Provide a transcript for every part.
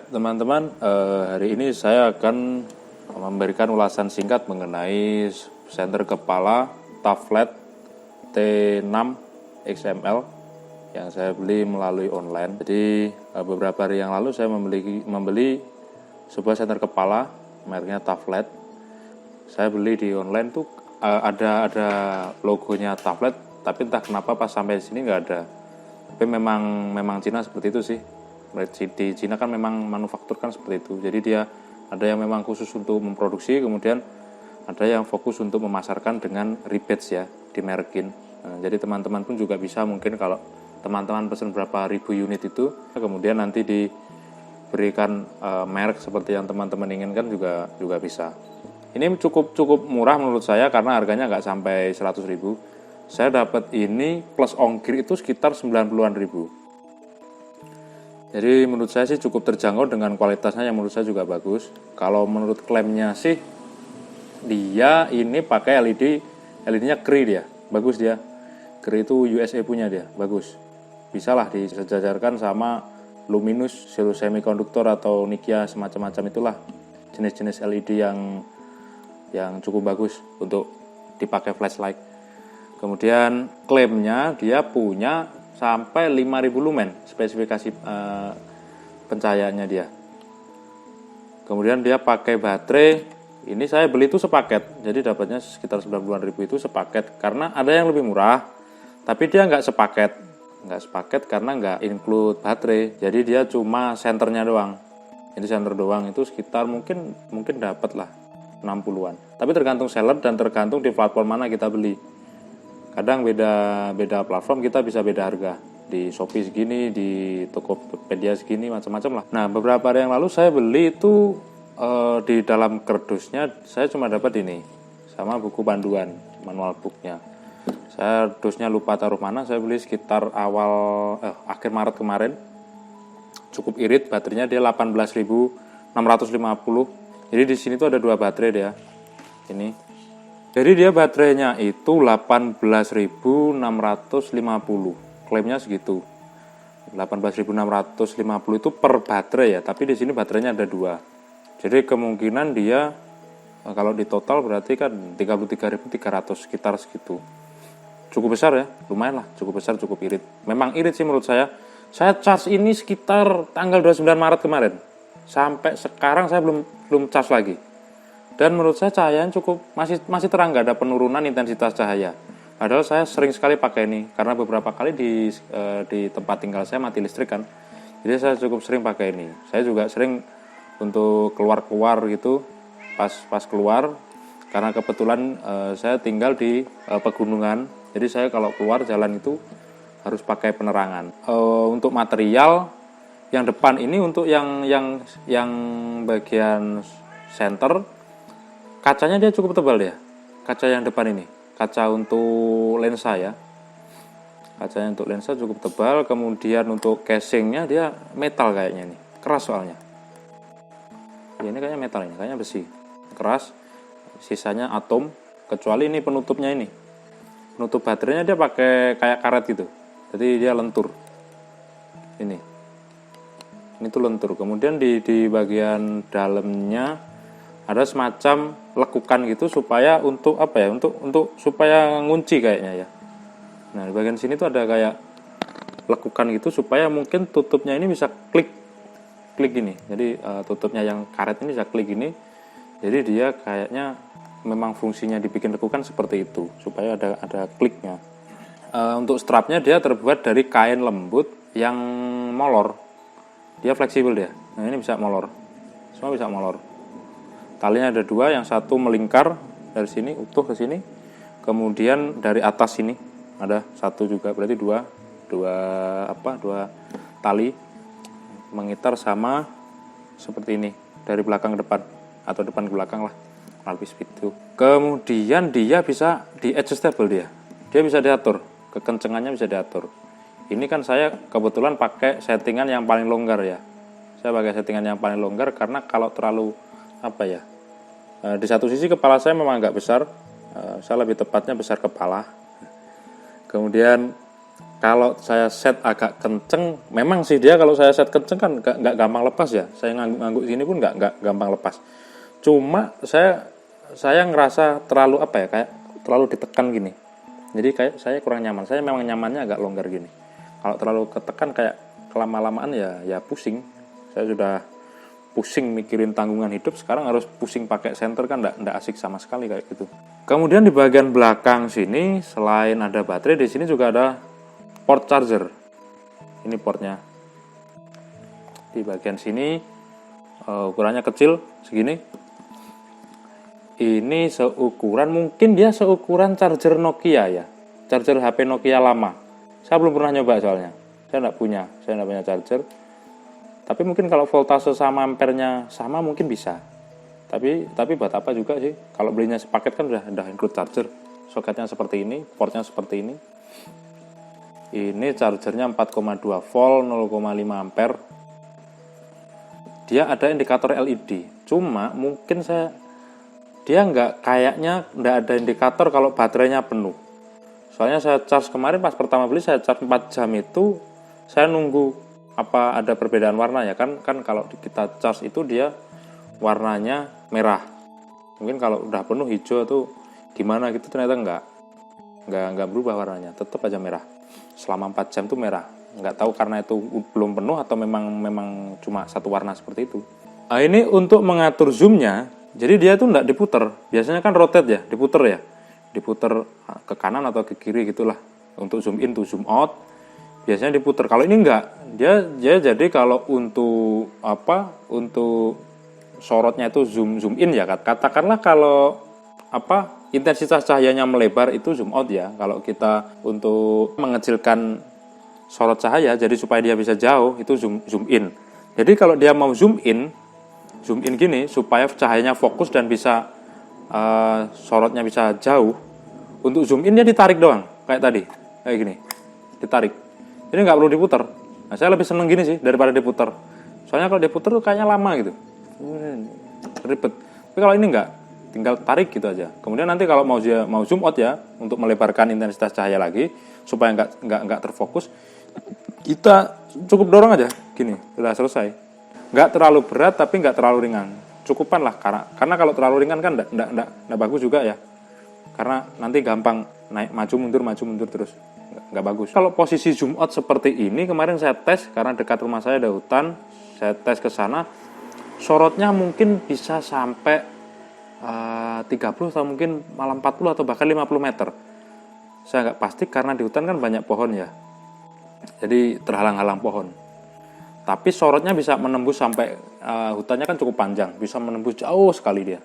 teman-teman, hari ini saya akan memberikan ulasan singkat mengenai senter kepala Taflet T6 XML yang saya beli melalui online. Jadi beberapa hari yang lalu saya membeli sebuah senter kepala mereknya Taflet. Saya beli di online tuh ada logonya Taflet, tapi entah kenapa pas sampai sini nggak ada. Tapi memang Cina seperti itu sih. Di Cina kan memang manufaktur kan seperti itu. Jadi dia ada yang memang khusus untuk memproduksi, kemudian ada yang fokus untuk memasarkan dengan rebates ya, dimerkin. Nah, jadi teman-teman pun juga bisa, mungkin kalau teman-teman pesan berapa ribu unit itu, kemudian nanti diberikan merek seperti yang teman-teman inginkan juga bisa. Ini cukup murah menurut saya karena harganya nggak sampai 100.000. Saya dapat ini plus ongkir itu sekitar 90-an ribu. Jadi menurut saya sih cukup terjangkau dengan kualitasnya yang menurut saya juga bagus. Kalau menurut klaimnya sih dia ini pakai LED-nya Cree dia, bagus dia. Cree itu USA punya dia, bagus. Bisalah disejajarkan sama Luminous, Silicon Semiconductor atau Nikia semacam-macam itulah jenis-jenis LED yang cukup bagus untuk dipakai flashlight. Kemudian klaimnya dia punya sampai 5.000 lumen spesifikasi pencahayaannya dia. Kemudian dia pakai baterai. Ini saya beli itu sepaket, jadi dapatnya sekitar 90-an ribu itu sepaket. Karena ada yang lebih murah, tapi dia nggak sepaket karena nggak include baterai. Jadi dia cuma senternya doang. Jadi senter doang itu sekitar mungkin dapat lah 60-an. Tapi tergantung seller dan tergantung di platform mana kita beli. Kadang beda platform kita bisa beda harga. Di Shopee segini, di Tokopedia segini, macam-macam lah. Nah, beberapa hari yang lalu saya beli itu di dalam kardusnya saya cuma dapat ini sama buku panduan, manual booknya. Saya dosnya lupa taruh mana. Saya beli sekitar akhir Maret kemarin. Cukup irit, baterainya dia 18.650. Jadi di sini tuh ada dua baterai dia. Ini. Jadi dia baterainya itu 18.650, klaimnya segitu. 18.650 itu per baterai ya, tapi di sini baterainya ada dua. Jadi kemungkinan dia kalau di total berarti kan 33.300 sekitar segitu. Cukup besar ya, lumayan lah, cukup besar, cukup irit. Memang irit sih menurut saya. Saya charge ini sekitar tanggal 29 Maret kemarin. Sampai sekarang saya belum charge lagi. Dan menurut saya cahayanya cukup masih terang, nggak ada penurunan intensitas cahaya. Padahal saya sering sekali pakai ini karena beberapa kali di tempat tinggal saya mati listrik kan. Jadi saya cukup sering pakai ini. Saya juga sering untuk keluar gitu pas keluar karena kebetulan saya tinggal di pegunungan. Jadi saya kalau keluar jalan itu harus pakai penerangan. Untuk material yang depan ini untuk yang bagian center, kacanya dia cukup tebal ya, kaca yang depan ini, kaca untuk lensa ya, kacanya untuk lensa cukup tebal. Kemudian untuk casingnya dia metal kayaknya nih, keras soalnya. Ya, ini kayaknya metal, ini kayaknya besi, keras. Sisanya atom, kecuali ini penutupnya ini, penutup baterainya dia pakai kayak karet gitu, jadi dia lentur. Ini tuh lentur. Kemudian di bagian dalamnya ada semacam lekukan gitu supaya untuk apa ya? Untuk supaya ngunci kayaknya ya. Nah, di bagian sini tuh ada kayak lekukan gitu supaya mungkin tutupnya ini bisa klik gini. Jadi tutupnya yang karet ini bisa klik gini. Jadi dia kayaknya memang fungsinya dibikin lekukan seperti itu supaya ada kliknya. Untuk strapnya dia terbuat dari kain lembut yang molor. Dia fleksibel dia. Nah, ini bisa molor. Semua bisa molor. Talinya ada dua, yang satu melingkar dari sini utuh ke sini, kemudian dari atas sini ada satu juga, berarti dua tali mengitar sama seperti ini dari belakang ke depan atau depan ke belakang lah, lebih itu. Kemudian dia bisa di adjustable, dia bisa diatur, kekencengannya bisa diatur. Ini kan saya kebetulan pakai settingan yang paling longgar ya. Saya pakai settingan yang paling longgar karena kalau terlalu di satu sisi kepala saya memang agak besar, saya lebih tepatnya besar kepala. Kemudian Kalau saya set agak kenceng, memang sih dia kalau saya set kenceng kan nggak gampang lepas ya. Saya ngangguk sini pun nggak gampang lepas. Cuma saya ngerasa terlalu apa ya, kayak terlalu ditekan gini. Jadi kayak saya kurang nyaman. Saya memang nyamannya agak longgar gini. Kalau terlalu ketekan kayak kelama-lamaan ya pusing. Saya sudah pusing mikirin tanggungan hidup, sekarang harus pusing pakai senter kan nggak asik sama sekali kayak gitu. Kemudian di bagian belakang sini selain ada baterai, di sini juga ada port charger. Ini portnya. Di bagian sini ukurannya kecil segini. Ini seukuran, mungkin dia seukuran charger Nokia ya. Charger HP Nokia lama. Saya belum pernah nyoba soalnya. Saya nggak punya charger. Tapi mungkin kalau voltase sama ampernya sama mungkin bisa. Tapi buat apa juga sih? Kalau belinya sepaket kan udah include charger. Soketnya seperti ini, portnya seperti ini. Ini chargernya 4,2 volt 0,5 ampere. Dia ada indikator LED. Cuma mungkin dia kayaknya nggak ada indikator kalau baterainya penuh. Soalnya saya charge kemarin pas pertama beli, saya charge 4 jam itu saya nunggu apa ada perbedaan warna ya kan kalau kita charge itu dia warnanya merah. Mungkin kalau udah penuh hijau tuh gimana gitu, ternyata nggak berubah warnanya, tetap aja merah. Selama 4 jam tuh merah. Nggak tahu karena itu belum penuh atau memang cuma satu warna seperti itu. Nah, ini untuk mengatur zoomnya, jadi dia tuh nggak diputer. Biasanya kan rotate ya, diputer ke kanan atau ke kiri gitulah. Untuk zoom in tuh zoom out, biasanya diputer. Kalau ini nggak, dia jadi kalau untuk sorotnya itu zoom in ya. Katakanlah kalau intensitas cahayanya melebar itu zoom out ya. Kalau kita untuk mengecilkan sorot cahaya jadi supaya dia bisa jauh itu zoom in. Jadi kalau dia mau zoom in gini supaya cahayanya fokus dan bisa sorotnya bisa jauh. Untuk zoom in dia ditarik doang kayak tadi, kayak gini. Ditarik. Jadi nggak perlu diputar. Nah, saya lebih seneng gini sih daripada diputar. Soalnya kalau diputar tuh kayaknya lama gitu. Ribet. Tapi kalau ini nggak, tinggal tarik gitu aja. Kemudian nanti kalau mau zoom out ya, untuk melebarkan intensitas cahaya lagi supaya nggak terfokus, kita cukup dorong aja gini, sudah selesai. Nggak terlalu berat tapi nggak terlalu ringan, cukupan lah, karena kalau terlalu ringan kan nggak bagus juga ya, karena nanti gampang naik maju mundur terus, nggak bagus. Kalau posisi zoom out seperti ini kemarin saya tes karena dekat rumah saya ada hutan, saya tes ke sana, sorotnya mungkin bisa sampai 30 atau mungkin malah 40 atau bahkan 50 meter. Saya nggak pasti karena di hutan kan banyak pohon ya, jadi terhalang-halang pohon. Tapi sorotnya bisa menembus sampai hutannya kan cukup panjang, bisa menembus jauh sekali dia.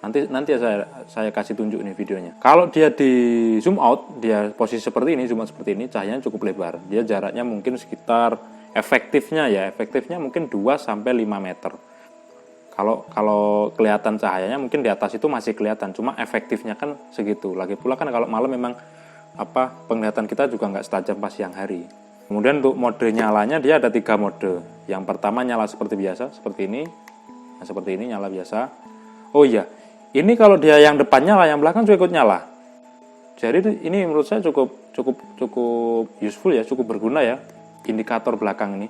Nanti saya kasih tunjuk nih videonya. Kalau dia di zoom out, dia posisi seperti ini, zoom out seperti ini, cahayanya cukup lebar. Dia jaraknya mungkin sekitar efektifnya mungkin 2 sampai 5 meter. Kalau kelihatan cahayanya mungkin di atas itu masih kelihatan, cuma efektifnya kan segitu. Lagi pula kan kalau malam memang penglihatan kita juga nggak setajam pas siang hari. Kemudian untuk mode nyalanya dia ada 3 mode. Yang pertama nyala seperti biasa, seperti ini. Nah, seperti ini nyala biasa. Oh iya, ini kalau dia yang depan nyala, yang belakang juga ikut nyala. Jadi ini menurut saya cukup useful ya, cukup berguna ya, indikator belakang ini.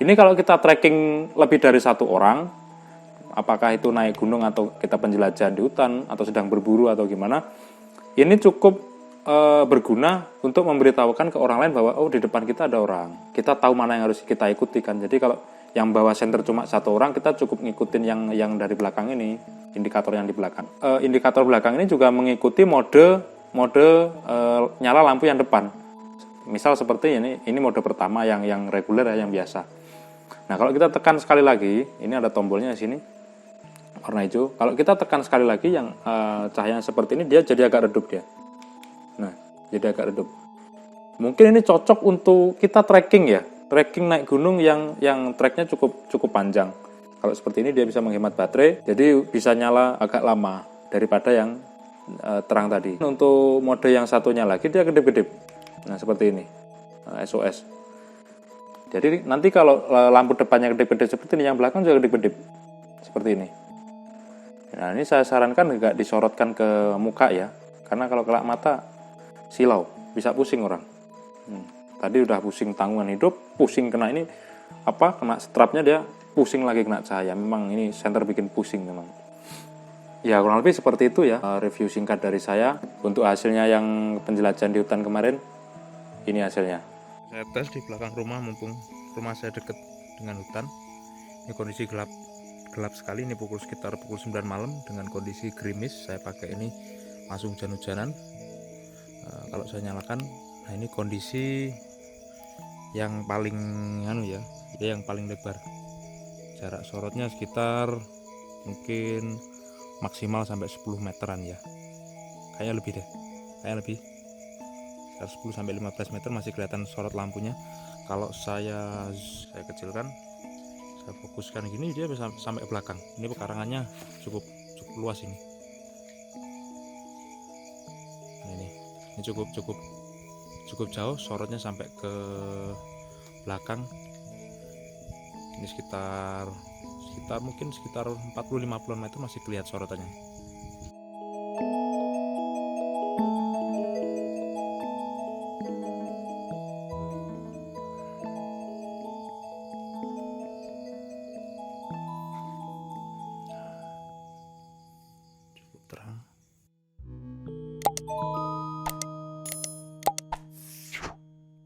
Ini kalau kita tracking lebih dari 1 orang, apakah itu naik gunung atau kita penjelajahan di hutan atau sedang berburu atau gimana, ini cukup berguna untuk memberitahukan ke orang lain bahwa di depan kita ada orang. Kita tahu mana yang harus kita ikuti kan. Jadi kalau yang bawa senter cuma 1 orang, kita cukup ngikutin yang dari belakang ini, indikator yang di belakang. Indikator belakang ini juga mengikuti mode nyala lampu yang depan. Misal seperti ini mode pertama yang reguler ya, yang biasa. Nah, kalau kita tekan sekali lagi, ini ada tombolnya di sini, warna hijau. Kalau kita tekan sekali lagi yang cahayanya seperti ini, dia jadi agak redup dia. Nah, jadi agak redup. Mungkin ini cocok untuk kita tracking ya, tracking naik gunung yang treknya cukup panjang. Kalau seperti ini dia bisa menghemat baterai, jadi bisa nyala agak lama daripada yang terang tadi. Untuk mode yang satunya lagi dia kedip-kedip. Nah, seperti ini, SOS. Jadi nanti kalau lampu depannya kedip-kedip seperti ini, yang belakang juga kedip-kedip seperti ini. Nah, ini saya sarankan nggak disorotkan ke muka ya, karena kalau kelak mata silau, bisa pusing orang. Tadi udah pusing tanggungan hidup, pusing kena ini kena strapnya, dia pusing lagi kena cahaya. Memang ini senter bikin pusing memang. Ya kurang lebih seperti itu ya review singkat dari saya. Untuk hasilnya yang penjelajahan di hutan kemarin, ini hasilnya. Saya tes di belakang rumah, mumpung rumah saya dekat dengan hutan. Ini kondisi gelap sekali, ini sekitar pukul 9 malam dengan kondisi gerimis. Saya pakai ini langsung hujan-hujanan. Kalau saya nyalakan, nah ini kondisi yang paling yang paling lebar. Jarak sorotnya sekitar mungkin maksimal sampai 10 meteran ya. Kayaknya lebih deh. Kayaknya lebih. Sekitar 10 sampai 15 meter masih kelihatan sorot lampunya. Kalau saya kecilkan, saya fokuskan gini, dia bisa sampai belakang. Ini pekarangannya cukup luas ini. Ini cukup jauh, sorotnya sampai ke belakang. Ini sekitar 40-50 meter masih kelihatan sorotannya. Cukup terang.